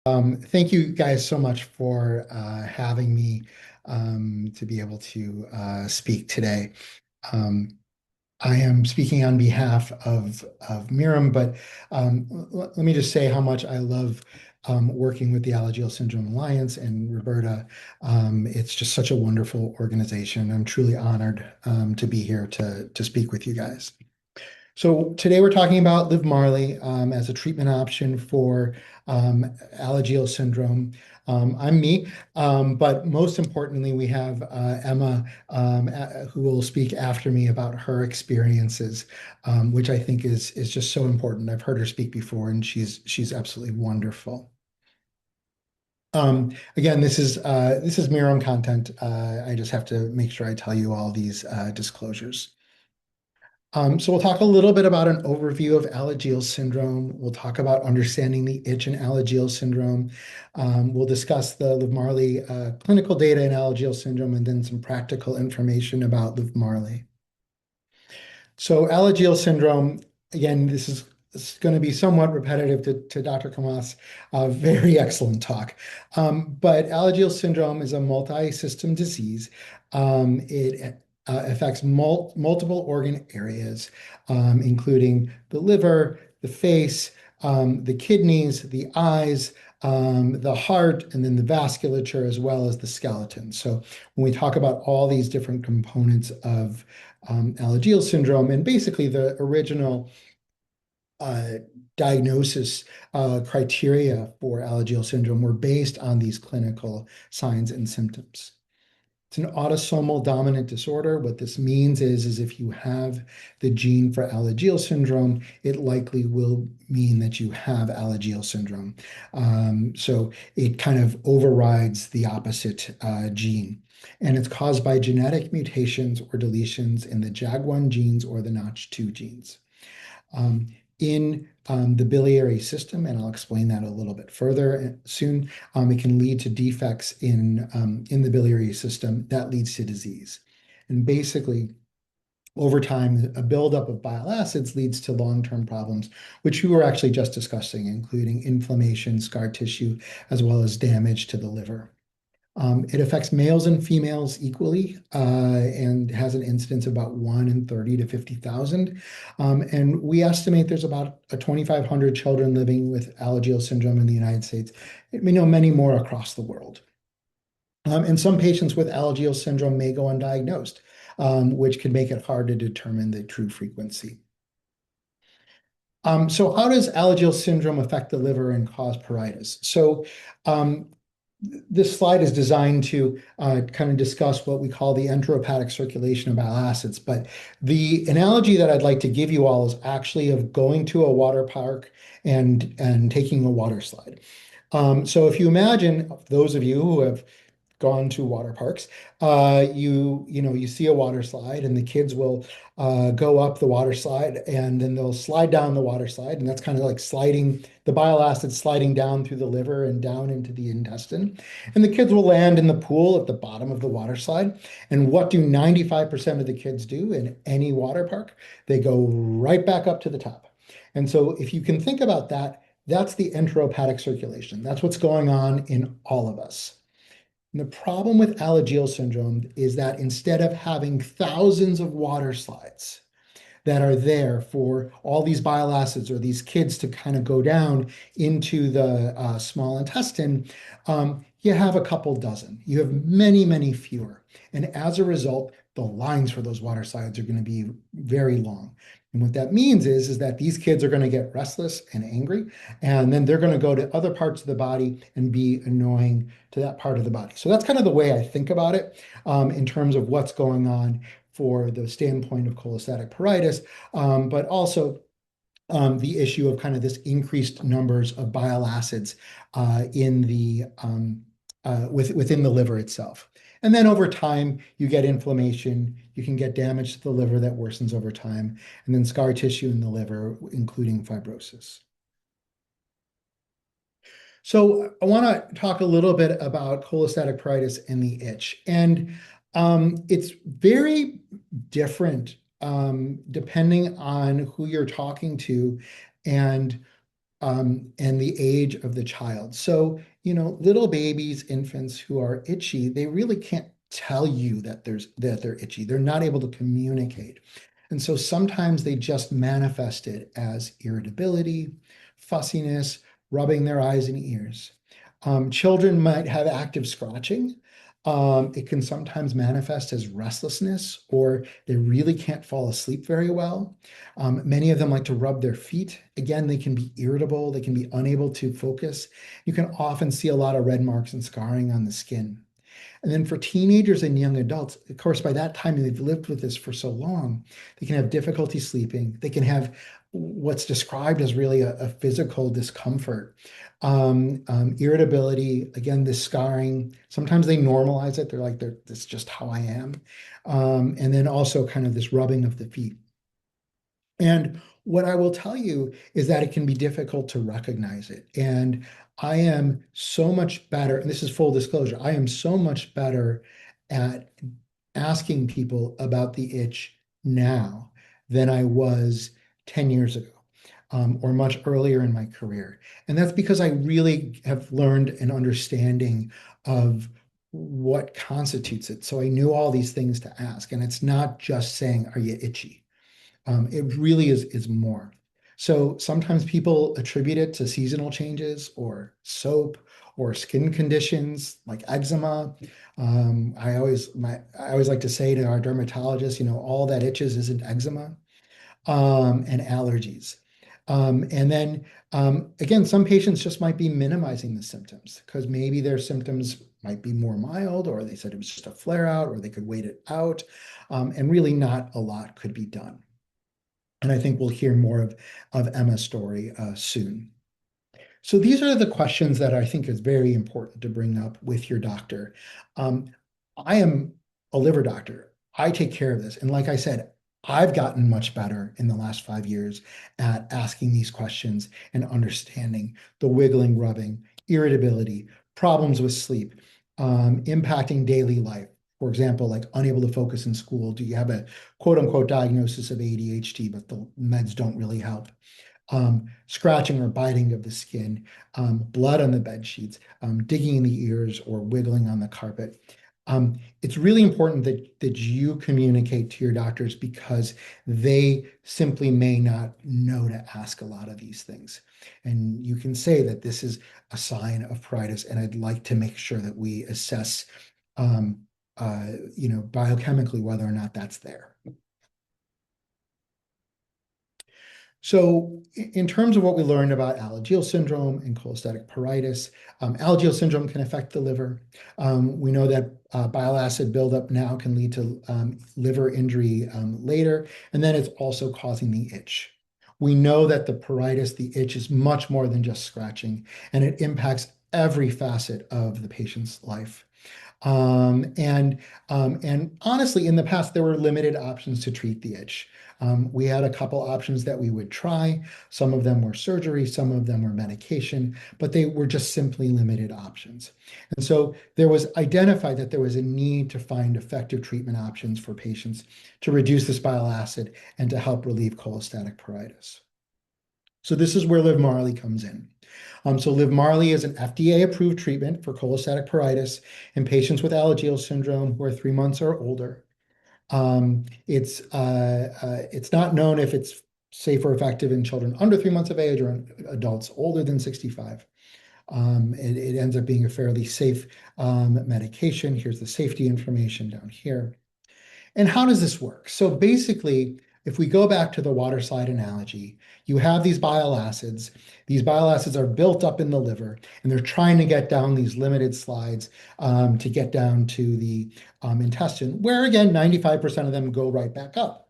Thank you guys so much for having me to be able to speak today. Um, I am speaking on behalf of Miriam, but let me just say how much I love working with the Alagille Syndrome Alliance and Roberta. It's just such a wonderful organization. I'm truly honored to be here to speak with you guys. So today we're talking about Livmarli as a treatment option for Alagille syndrome. I'm me, but most importantly, we have Emma, who will speak after me about her experiences, which I think is just so important. I've heard her speak before, and she's absolutely wonderful. Again, this is Miriam content. I just have to make sure I tell you all these disclosures. So we'll talk a little bit about an overview of Alagille syndrome. We'll talk about understanding the itch in Alagille syndrome. We'll discuss the Livmarli clinical data in Alagille syndrome and then some practical information about Livmarli. So Alagille syndrome, again, this is going to be somewhat repetitive to Dr. Kamas. Very excellent talk. But Alagille syndrome is a multi-system disease. It affects multiple organ areas, including the liver, the face, the kidneys, the eyes, the heart, and then the vasculature, as well as the skeleton. So when we talk about all these different components of Alagille syndrome, and basically the original uh, diagnosis criteria for Alagille syndrome were based on these clinical signs and symptoms. It's an autosomal dominant disorder. What this means is if you have the gene for Alagille syndrome, it likely will mean that you have Alagille syndrome. So it kind of overrides the opposite gene. And it's caused by genetic mutations or deletions in the JAG1 genes or the Notch2 genes. In the biliary system, and I'll explain that a little bit further soon, it can lead to defects in the biliary system that leads to disease. And basically, over time, a buildup of bile acids leads to long-term problems, which we were actually just discussing, including inflammation, scar tissue, as well as damage to the liver. It affects males and females equally and has an incidence of about 1 in 30 to 50,000. And we estimate there's about 2,500 children living with Alagille syndrome in the United States. We know many more across the world. And some patients with Alagille syndrome may go undiagnosed, which can make it hard to determine the true frequency. So how does Alagille syndrome affect the liver and cause pruritus? So this slide is designed to kind of discuss what we call the enterohepatic circulation of bile acids. But the analogy that I'd like to give you all is actually of going to a water park and taking a water slide. So if you imagine those of you who have gone to water parks, you see a water slide, and the kids will go up the water slide, and then they'll slide down the water slide, and that's kind of like sliding the bile acid sliding down through the liver and down into the intestine. And the kids will land in the pool at the bottom of the water slide. And what do 95% of the kids do in any water park? They go right back up to the top. And so if you can think about that, that's the enterohepatic circulation. That's what's going on in all of us. And the problem with Alagille syndrome is that instead of having thousands of water slides that are there for all these bile acids or these kids to kind of go down into the small intestine, you have a couple dozen. You have many, many fewer. And as a result, the lines for those water slides are going to be very long. And what that means is that these kids are going to get restless and angry, and then they're going to go to other parts of the body and be annoying to that part of the body. So that's kind of the way I think about it in terms of what's going on for the standpoint of cholestatic pruritus, but also the issue of kind of this increased numbers of bile acids in the within the liver itself. And then over time, you get inflammation, you can get damage to the liver that worsens over time, and then scar tissue in the liver, including fibrosis. So I want to talk a little bit about cholestatic pruritus and the itch. And it's very different depending on who you're talking to and and the age of the child. So, little babies, infants who are itchy, they really can't tell you that they're itchy. They're not able to communicate. And so sometimes they just manifest it as irritability, fussiness, rubbing their eyes and ears. Children might have active scratching. It can sometimes manifest as restlessness, or they really can't fall asleep very well. Many of them like to rub their feet. Again, they can be irritable, they can be unable to focus. You can often see a lot of red marks and scarring on the skin. And then for teenagers and young adults, of course, by that time they've lived with this for so long, they can have difficulty sleeping. They can have what's described as really a physical discomfort, irritability, again, this scarring. Sometimes they normalize it. They're like, this is just how I am. And then also kind of this rubbing of the feet. And what I will tell you is that it can be difficult to recognize it. And I am so much better, and this is full disclosure, I am so much better at asking people about the itch now than I was 10 years ago, or much earlier in my career. And that's because I really have learned an understanding of what constitutes it. So I knew all these things to ask. And it's not just saying, are you itchy? It really is more. So sometimes people attribute it to seasonal changes or soap or skin conditions like eczema. I always like to say to our dermatologist, all that itches isn't eczema, and allergies. And then again, some patients just might be minimizing the symptoms because maybe their symptoms might be more mild, or they said it was just a flare out, or they could wait it out, and really not a lot could be done. And I think we'll hear more of Emma's story soon. So these are the questions that I think is very important to bring up with your doctor. Um, I am a liver doctor. I take care of this. And like I said, I've gotten much better in the last 5 years at asking these questions and understanding the wiggling, rubbing, irritability, problems with sleep, impacting daily life. For example, like unable to focus in school. Do you have a quote unquote diagnosis of ADHD, but the meds don't really help? Scratching or biting of the skin, blood on the bed sheets, digging in the ears or wiggling on the carpet. It's really important that you communicate to your doctors because they simply may not know to ask a lot of these things. And you can say that this is a sign of pruritus, and I'd like to make sure that we assess, biochemically whether or not that's there. So in terms of what we learned about Alagille syndrome and cholestatic pruritus, Alagille syndrome can affect the liver. We know that bile acid buildup now can lead to liver injury later, and then it's also causing the itch. We know that the pruritus, the itch, is much more than just scratching, and it impacts every facet of the patient's life. And honestly, in the past, there were limited options to treat the itch. We had a couple options that we would try. Some of them were surgery, some of them were medication, but they were just simply limited options. And so there was identified that there was a need to find effective treatment options for patients to reduce this bile acid and to help relieve cholestatic pruritus. So this is where Livmarli comes in. So Livmarli is an FDA-approved treatment for cholestatic pruritus in patients with Alagille syndrome who are 3 months or older. It's not known if it's safe or effective in children under 3 months of age or in adults older than 65. It ends up being a fairly safe medication. Here's the safety information down here. And how does this work? So basically, if we go back to the water slide analogy, you have these bile acids. These bile acids are built up in the liver, and they're trying to get down these limited slides to get down to the intestine, where again, 95% of them go right back up.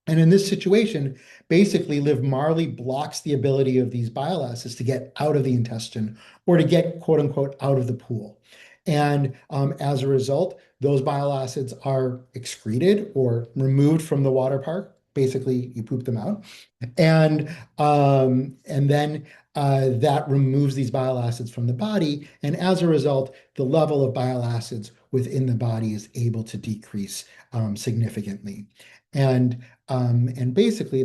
And in this situation, basically, Livmarli blocks the ability of these bile acids to get out of the intestine or to get, quote unquote, out of the pool. And as a result, those bile acids are excreted or removed from the water park. Basically, you poop them out. And then that removes these bile acids from the body. And as a result, the level of bile acids within the body is able to decrease significantly. And basically,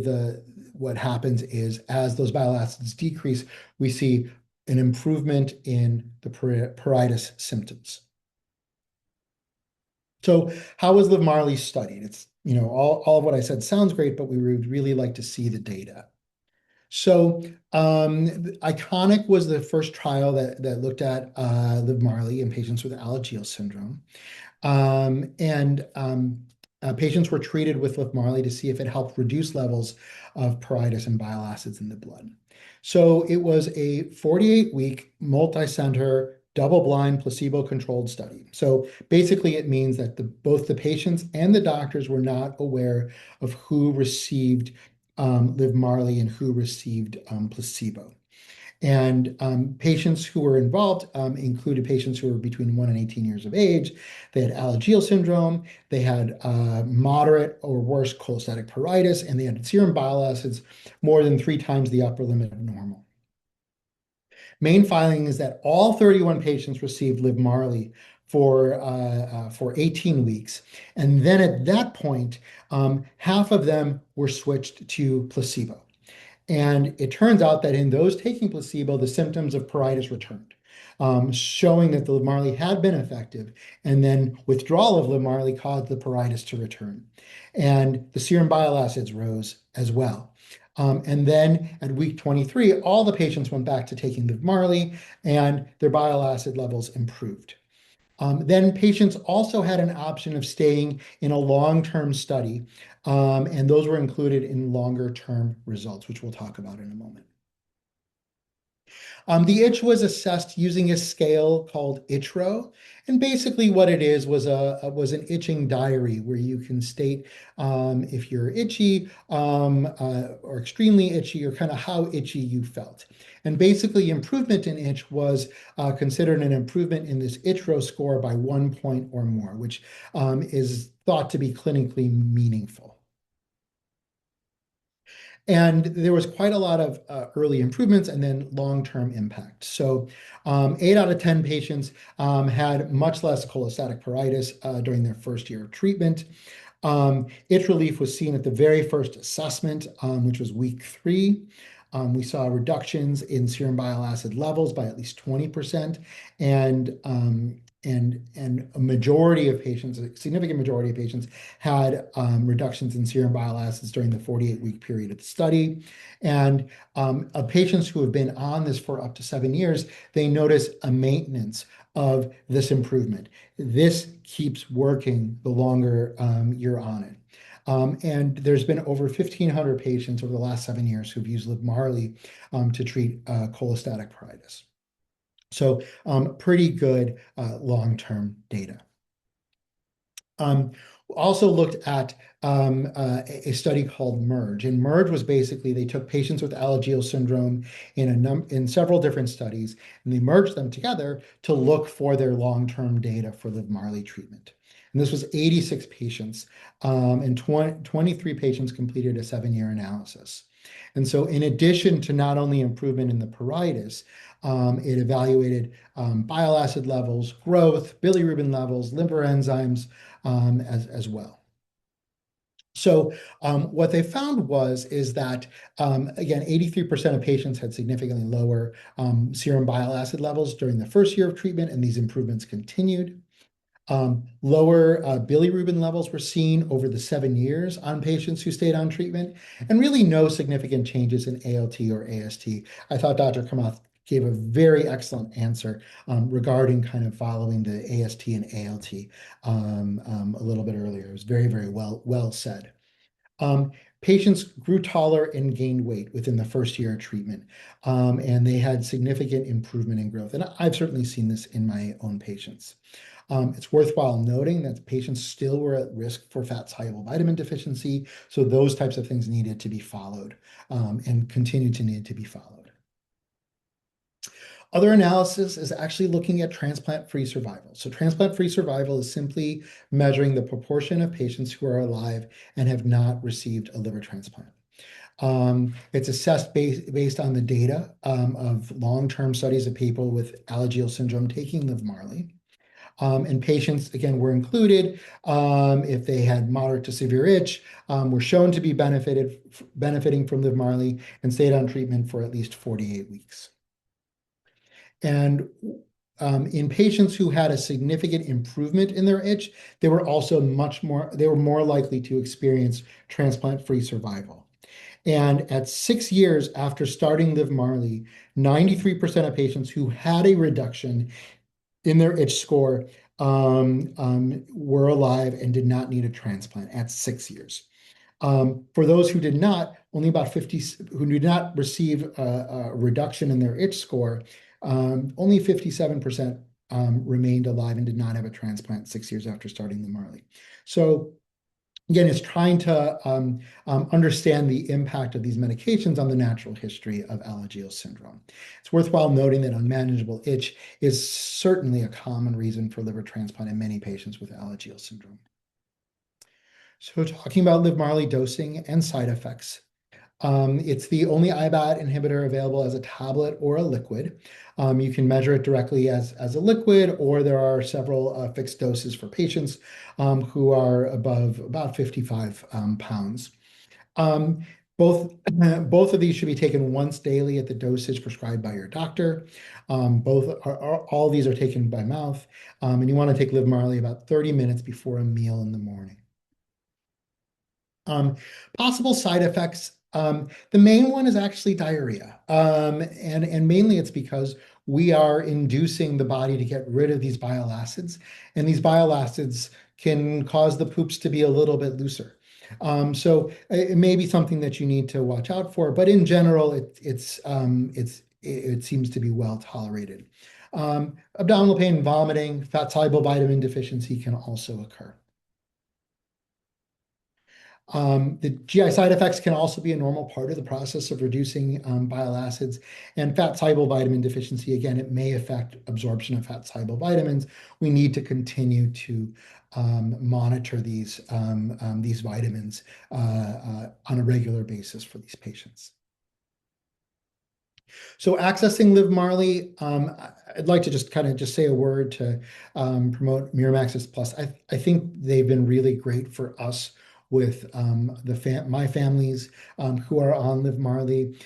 what happens is as those bile acids decrease, we see an improvement in the pruritus symptoms. So how was Livmarli studied? It's, all of what I said sounds great, but we would really like to see the data. So ICONIC was the first trial that looked at Livmarli in patients with Alagille syndrome. And patients were treated with Livmarli to see if it helped reduce levels of pruritus and bile acids in the blood. So it was a 48-week, multi-center, double-blind, placebo-controlled study. So basically, it means that both the patients and the doctors were not aware of who received Livmarli and who received placebo. And patients who were involved included patients who were between 1 and 18 years of age. They had Alagille syndrome, they had moderate or worse cholestatic pruritus, and they had serum bile acids more than 3 times the upper limit of normal. Main finding is that all 31 patients received Livmarli for 18 weeks. And then at that point, half of them were switched to placebo. And it turns out that in those taking placebo, the symptoms of pruritus returned, showing that the Livmarli had been effective. And then withdrawal of Livmarli caused the pruritus to return. And the serum bile acids rose as well. And then at week 23, all the patients went back to taking Livmarli and their bile acid levels improved. Then patients also had an option of staying in a long-term study, and those were included in longer-term results, which we'll talk about in a moment. The itch was assessed using a scale called ItchRO, and basically what it is was an itching diary where you can state if you're itchy or extremely itchy or kind of how itchy you felt. And basically improvement in itch was considered an improvement in this ItchRO score by 1 point or more, which is thought to be clinically meaningful. And there was quite a lot of early improvements and then long-term impact. So 8 out of 10 patients had much less cholestatic pruritus during their first year of treatment. Itch relief was seen at the very first assessment, which was week 3. We saw reductions in serum bile acid levels by at least 20%, and a majority of patients, a significant majority of patients, had reductions in serum bile acids during the 48-week period of the study. And of patients who have been on this for up to 7 years, they notice a maintenance of this improvement. This keeps working the longer you're on it. And there's been over 1,500 patients over the last 7 years who've used Livmarli to treat cholestatic pruritus. So pretty good long-term data. Also looked at a study called MERGE. And MERGE was basically, they took patients with Alagille syndrome in several different studies, and they merged them together to look for their long-term data for Livmarli treatment. And this was 86 patients, and 23 patients completed a 7-year analysis. And so in addition to not only improvement in the pruritus, it evaluated bile acid levels, growth, bilirubin levels, liver enzymes as well. So what they found is that, again, 83% of patients had significantly lower serum bile acid levels during the first year of treatment, and these improvements continued. Lower bilirubin levels were seen over the 7 years on patients who stayed on treatment, and really no significant changes in ALT or AST. I thought Dr. Kamath gave a very excellent answer regarding kind of following the AST and ALT a little bit earlier. It was very, very well said. Patients grew taller and gained weight within the first year of treatment, and they had significant improvement in growth. And I've certainly seen this in my own patients. It's worthwhile noting that patients still were at risk for fat-soluble vitamin deficiency, so those types of things needed to be followed and continue to need to be followed. Other analysis is actually looking at transplant-free survival. So transplant-free survival is simply measuring the proportion of patients who are alive and have not received a liver transplant. It's assessed based on the data of long-term studies of people with Alagille syndrome taking Livmarli. And patients, again, were included if they had moderate to severe itch, were shown to be benefiting from Livmarli and stayed on treatment for at least 48 weeks. And in patients who had a significant improvement in their itch, they were also more likely to experience transplant-free survival. And at 6 years after starting Livmarli, 93% of patients who had a reduction in their itch score were alive and did not need a transplant at 6 years. For those who did not, only about 50 who did not receive a reduction in their itch score, only 57% remained alive and did not have a transplant 6 years after starting Livmarli. So again, it's trying to understand the impact of these medications on the natural history of Alagille syndrome. It's worthwhile noting that unmanageable itch is certainly a common reason for liver transplant in many patients with Alagille syndrome. So talking about Livmarli dosing and side effects. It's the only IBAT inhibitor available as a tablet or a liquid. You can measure it directly as a liquid, or there are several fixed doses for patients who are above about 55 pounds. Both of these should be taken once daily at the dosage prescribed by your doctor. All these are taken by mouth, and you want to take Livmarli about 30 minutes before a meal in the morning. Possible side effects. The main one is actually diarrhea. And mainly it's because we are inducing the body to get rid of these bile acids, and these bile acids can cause the poops to be a little bit looser. So it may be something that you need to watch out for, but in general, it seems to be well tolerated. Abdominal pain, vomiting, fat-soluble vitamin deficiency can also occur. The GI side effects can also be a normal part of the process of reducing bile acids, and fat-soluble vitamin deficiency, again, it may affect absorption of fat-soluble vitamins. We need to continue to monitor these vitamins on a regular basis for these patients. So accessing Livmarli, I'd like to just say a word to promote Mirum Access Plus. I think they've been really great for us with my families who are on Livmarli.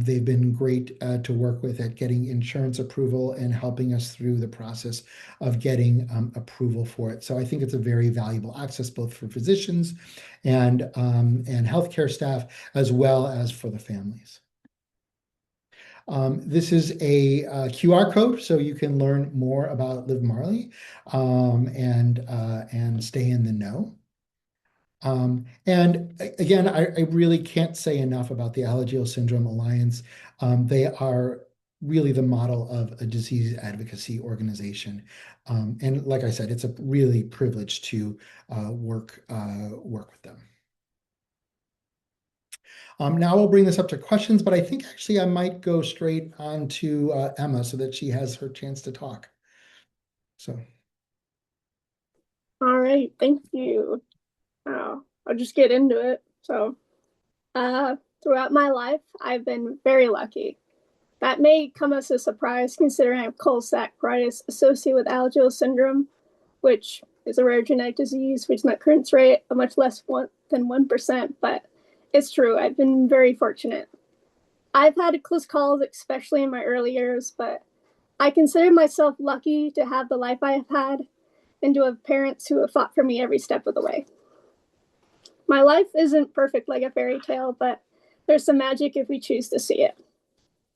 They've been great to work with at getting insurance approval and helping us through the process of getting approval for it. So I think it's a very valuable access both for physicians and healthcare staff, as well as for the families. This is a QR code, so you can learn more about Livmarli and stay in the know. And again, I really can't say enough about the Alagille Syndrome Alliance. They are really the model of a disease advocacy organization. And like I said, it's a really privilege to work with them. Now we'll bring this up to questions, but I think actually I might go straight on to Emma so that she has her chance to talk. So. All right, thank you. I'll just get into it. So, throughout my life, I've been very lucky. That may come as a surprise considering I have cholestatic pruritus associated with Alagille syndrome, which is a rare genetic disease, which is an occurrence rate of much less than 1%, but it's true. I've been very fortunate. I've had close calls, especially in my early years, but I consider myself lucky to have the life I have had and to have parents who have fought for me every step of the way. My life isn't perfect like a fairy tale, but there's some magic if we choose to see it.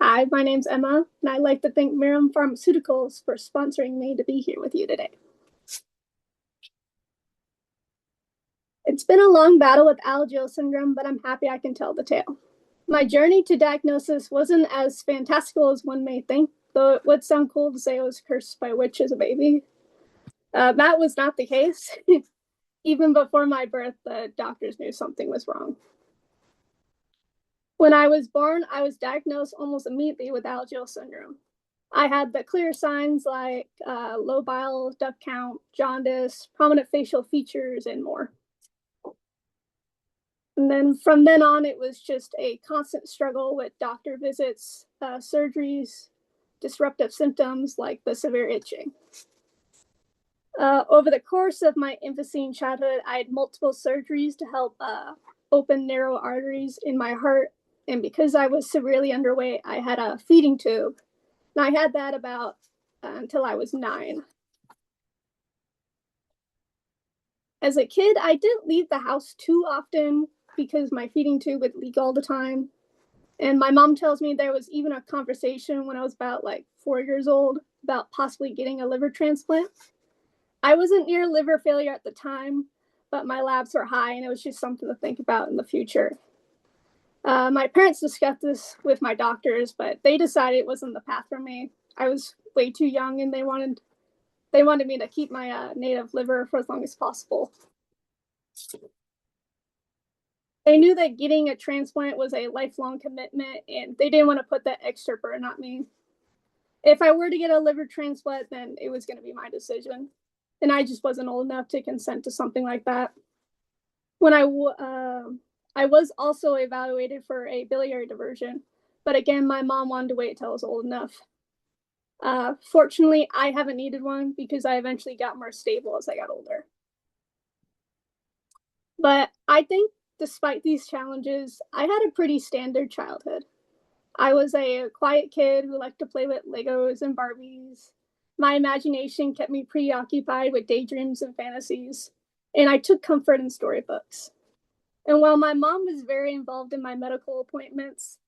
Hi, my name's Emma, and I'd like to thank Mirum Pharmaceuticals for sponsoring me to be here with you today. It's been a long battle with Alagille syndrome, but I'm happy I can tell the tale. My journey to diagnosis wasn't as fantastical as one may think, though it would sound cool to say I was cursed by a witch as a baby. That was not the case. Even before my birth, the doctors knew something was wrong. When I was born, I was diagnosed almost immediately with Alagille syndrome. I had the clear signs like low bile duct count, jaundice, prominent facial features, and more. And then from then on, it was just a constant struggle with doctor visits, surgeries, disruptive symptoms like the severe itching. Over the course of my infancy and childhood, I had multiple surgeries to help open narrow arteries in my heart. And because I was severely underweight, I had a feeding tube. And I had that about until I was 9. As a kid, I didn't leave the house too often because my feeding tube would leak all the time. And my mom tells me there was even a conversation when I was about like 4 years old about possibly getting a liver transplant. I wasn't near liver failure at the time, but my labs were high and it was just something to think about in the future. My parents discussed this with my doctors, but they decided it wasn't the path for me. I was way too young and they wanted me to keep my native liver for as long as possible. They knew that getting a transplant was a lifelong commitment and they didn't want to put that extra burden on me. If I were to get a liver transplant, then it was going to be my decision. And I just wasn't old enough to consent to something like that. When I was also evaluated for a biliary diversion, but again, my mom wanted to wait until I was old enough. Fortunately, I haven't needed one because I eventually got more stable as I got older. But I think despite these challenges, I had a pretty standard childhood. I was a quiet kid who liked to play with Legos and Barbies. My imagination kept me preoccupied with daydreams and fantasies, and I took comfort in storybooks. And while my mom was very involved in my medical appointments,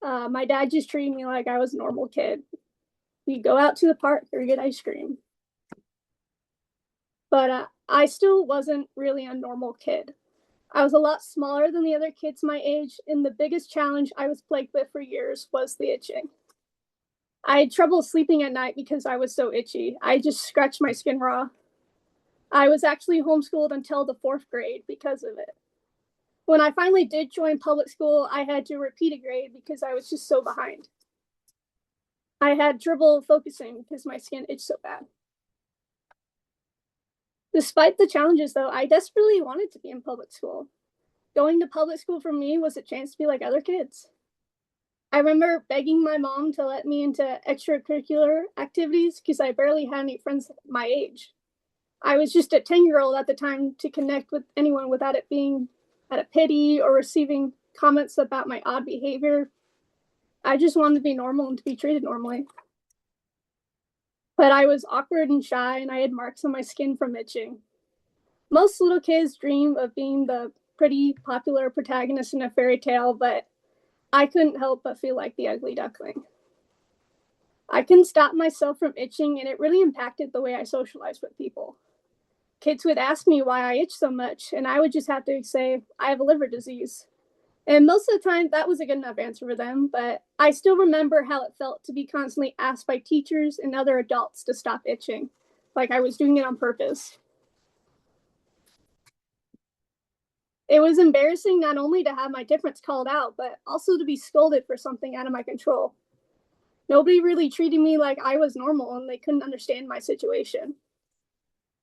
my dad just treated me like I was a normal kid. We'd go out to the park or get ice cream. But I still wasn't really a normal kid. I was a lot smaller than the other kids my age, and the biggest challenge I was plagued with for years was the itching. I had trouble sleeping at night because I was so itchy. I just scratched my skin raw. I was actually homeschooled until the 4th grade because of it. When I finally did join public school, I had to repeat a grade because I was just so behind. I had trouble focusing because my skin itched so bad. Despite the challenges, though, I desperately wanted to be in public school. Going to public school for me was a chance to be like other kids. I remember begging my mom to let me into extracurricular activities because I barely had any friends my age. I was just a 10-year-old at the time to connect with anyone without it being out of pity or receiving comments about my odd behavior. I just wanted to be normal and to be treated normally. But I was awkward and shy, and I had marks on my skin from itching. Most little kids dream of being the pretty popular protagonist in a fairy tale, but I couldn't help but feel like the ugly duckling. I couldn't stop myself from itching, and it really impacted the way I socialized with people. Kids would ask me why I itch so much, and I would just have to say, I have a liver disease. And most of the time, that was a good enough answer for them, but I still remember how it felt to be constantly asked by teachers and other adults to stop itching, like I was doing it on purpose. It was embarrassing not only to have my difference called out, but also to be scolded for something out of my control. Nobody really treated me like I was normal and they couldn't understand my situation.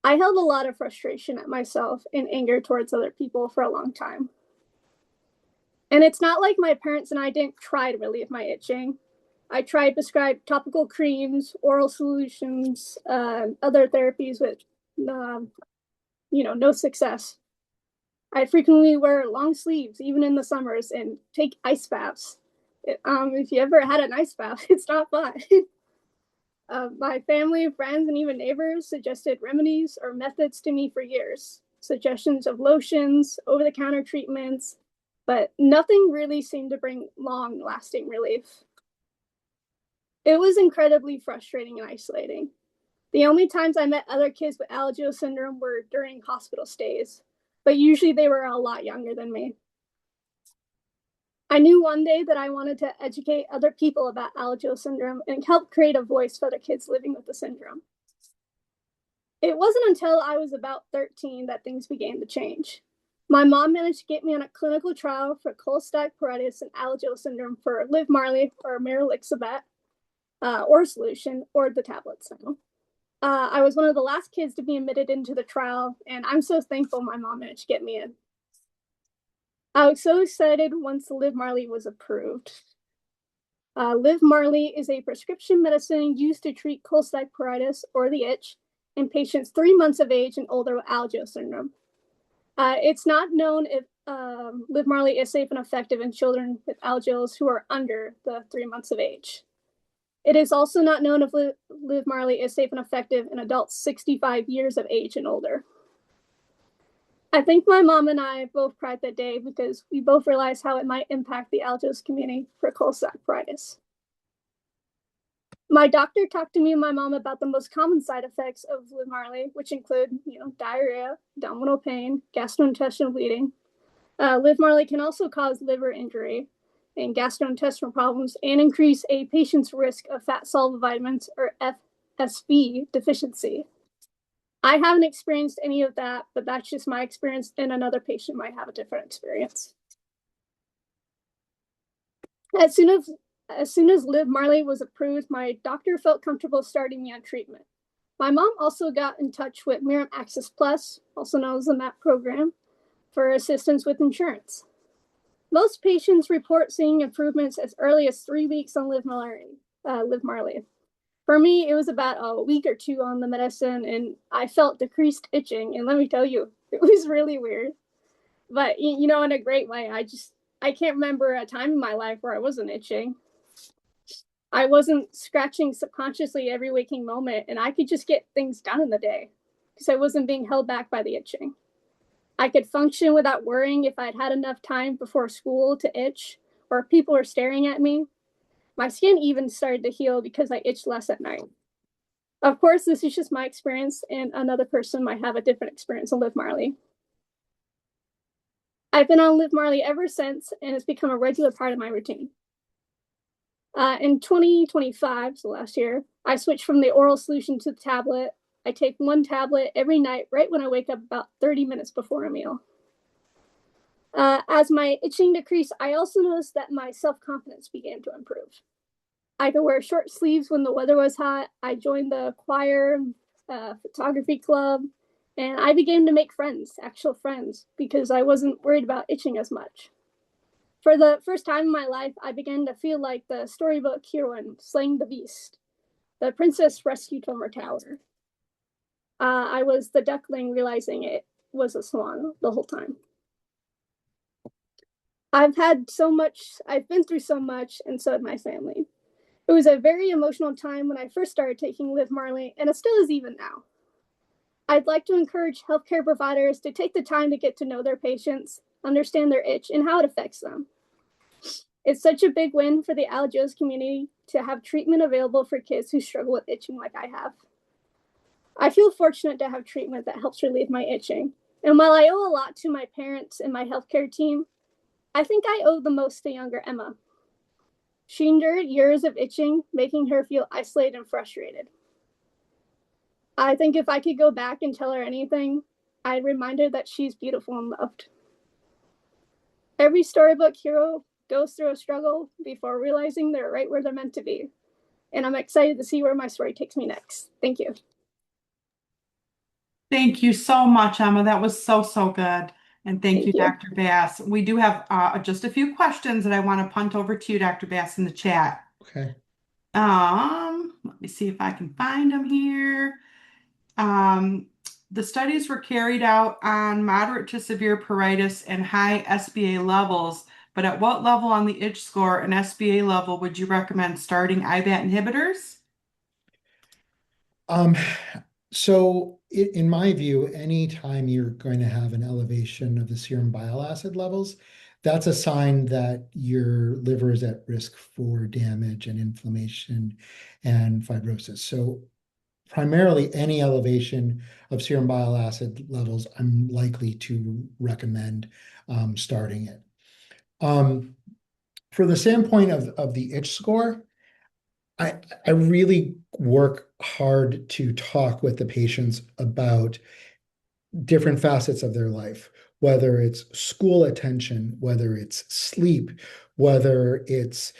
I held a lot of frustration at myself and anger towards other people for a long time. And it's not like my parents and I didn't try to relieve my itching. I tried prescribed topical creams, oral solutions, other therapies with, no success. I frequently wear long sleeves, even in the summers, and take ice baths. If you ever had an ice bath, it's not fun. My family, friends, and even neighbors suggested remedies or methods to me for years. Suggestions of lotions, over-the-counter treatments, but nothing really seemed to bring long-lasting relief. It was incredibly frustrating and isolating. The only times I met other kids with Alagille syndrome were during hospital stays, but usually they were a lot younger than me. I knew one day that I wanted to educate other people about Alagille syndrome and help create a voice for other kids living with the syndrome. It wasn't until I was about 13 that things began to change. My mom managed to get me on a clinical trial for cholestatic pruritus and Alagille syndrome for Livmarli or maralixabat, or solution, or the tablets now. I was one of the last kids to be admitted into the trial, and I'm so thankful my mom managed to get me in. I was so excited once Livmarli was approved. Livmarli is a prescription medicine used to treat cholestatic pruritus, or the itch, in patients 3 months of age and older with Alagille syndrome. It's not known if Livmarli is safe and effective in children with Alagilles who are under the 3 months of age. It is also not known if Livmarli is safe and effective in adults 65 years of age and older. I think my mom and I both cried that day because we both realized how it might impact the Alagille community for cholestatic pruritus. My doctor talked to me and my mom about the most common side effects of Livmarli, which include, diarrhea, abdominal pain, gastrointestinal bleeding. Livmarli can also cause liver injury and gastrointestinal problems and increase a patient's risk of fat-soluble vitamins or FSV deficiency. I haven't experienced any of that, but that's just my experience, and another patient might have a different experience. As soon as Livmarli was approved, my doctor felt comfortable starting me on treatment. My mom also got in touch with Mirum Access Plus, also known as the MAP program, for assistance with insurance. Most patients report seeing improvements as early as 3 weeks on Livmarli. For me, it was about a week or two on the medicine, and I felt decreased itching. And let me tell you, it was really weird. But, in a great way. I can't remember a time in my life where I wasn't itching. I wasn't scratching subconsciously every waking moment, and I could just get things done in the day because I wasn't being held back by the itching. I could function without worrying if I'd had enough time before school to itch or if people were staring at me. My skin even started to heal because I itched less at night. Of course, this is just my experience, and another person might have a different experience on Livmarli. I've been on Livmarli ever since, and it's become a regular part of my routine. In 2025, so last year, I switched from the oral solution to the tablet. I take one tablet every night right when I wake up about 30 minutes before a meal. As my itching decreased, I also noticed that my self-confidence began to improve. I could wear short sleeves when the weather was hot. I joined the choir, photography club, and I began to make friends, actual friends, because I wasn't worried about itching as much. For the first time in my life, I began to feel like the storybook heroine slaying the beast, the princess rescued from her tower. I was the duckling realizing it was a swan the whole time. I've been through so much, and so had my family. It was a very emotional time when I first started taking Livmarli, and it still is even now. I'd like to encourage healthcare providers to take the time to get to know their patients, understand their itch, and how it affects them. It's such a big win for the Alagille community to have treatment available for kids who struggle with itching like I have. I feel fortunate to have treatment that helps relieve my itching. And while I owe a lot to my parents and my healthcare team, I think I owe the most to younger Emma. She endured years of itching, making her feel isolated and frustrated. I think if I could go back and tell her anything, I'd remind her that she's beautiful and loved. Every storybook hero goes through a struggle before realizing they're right where they're meant to be. And I'm excited to see where my story takes me next. Thank you. Thank you so much, Emma. That was so, so good. And thank you, you. Dr. Bass. We do have just a few questions that I want to punt over to you, Dr. Bass, in the chat. Okay. Let me see if I can find them here. The studies were carried out on moderate to severe pruritus and high SBA levels, but at what level on the itch score and SBA level would you recommend starting IBAT inhibitors? So in my view, anytime you're going to have an elevation of the serum bile acid levels, that's a sign that your liver is at risk for damage and inflammation and fibrosis. So primarily any elevation of serum bile acid levels, I'm likely to recommend starting it. For the standpoint of the itch score, I really work hard to talk with the patients about different facets of their life, whether it's school attention, whether it's sleep, whether it's,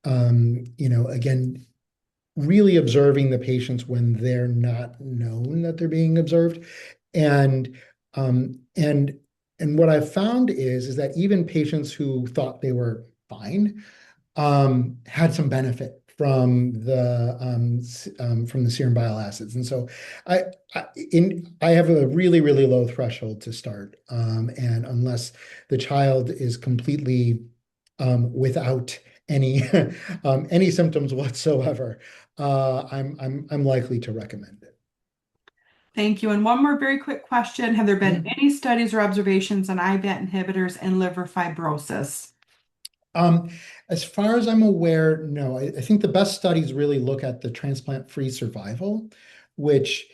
again, really observing the patients when they're not known that they're being observed. And what I've found is that even patients who thought they were fine had some benefit from the serum bile acids. And so I have a really, really low threshold to start. And unless the child is completely without any any symptoms whatsoever, I'm likely to recommend it. Thank you. And one more very quick question. Have there been Mhm. any studies or observations on IBAT inhibitors and liver fibrosis? Um, as far as I'm aware, no. I think the best studies really look at the transplant-free survival, which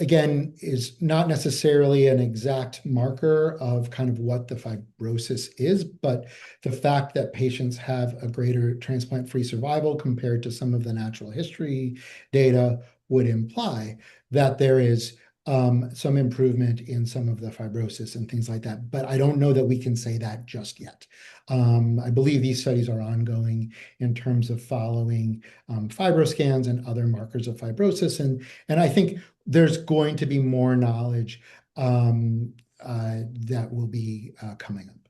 again is not necessarily an exact marker of kind of what the fibrosis is, but the fact that patients have a greater transplant-free survival compared to some of the natural history data would imply that there is some improvement in some of the fibrosis and things like that. But I don't know that we can say that just yet. I believe these studies are ongoing in terms of following fibroscans and other markers of fibrosis. And I think there's going to be more knowledge that will be coming up.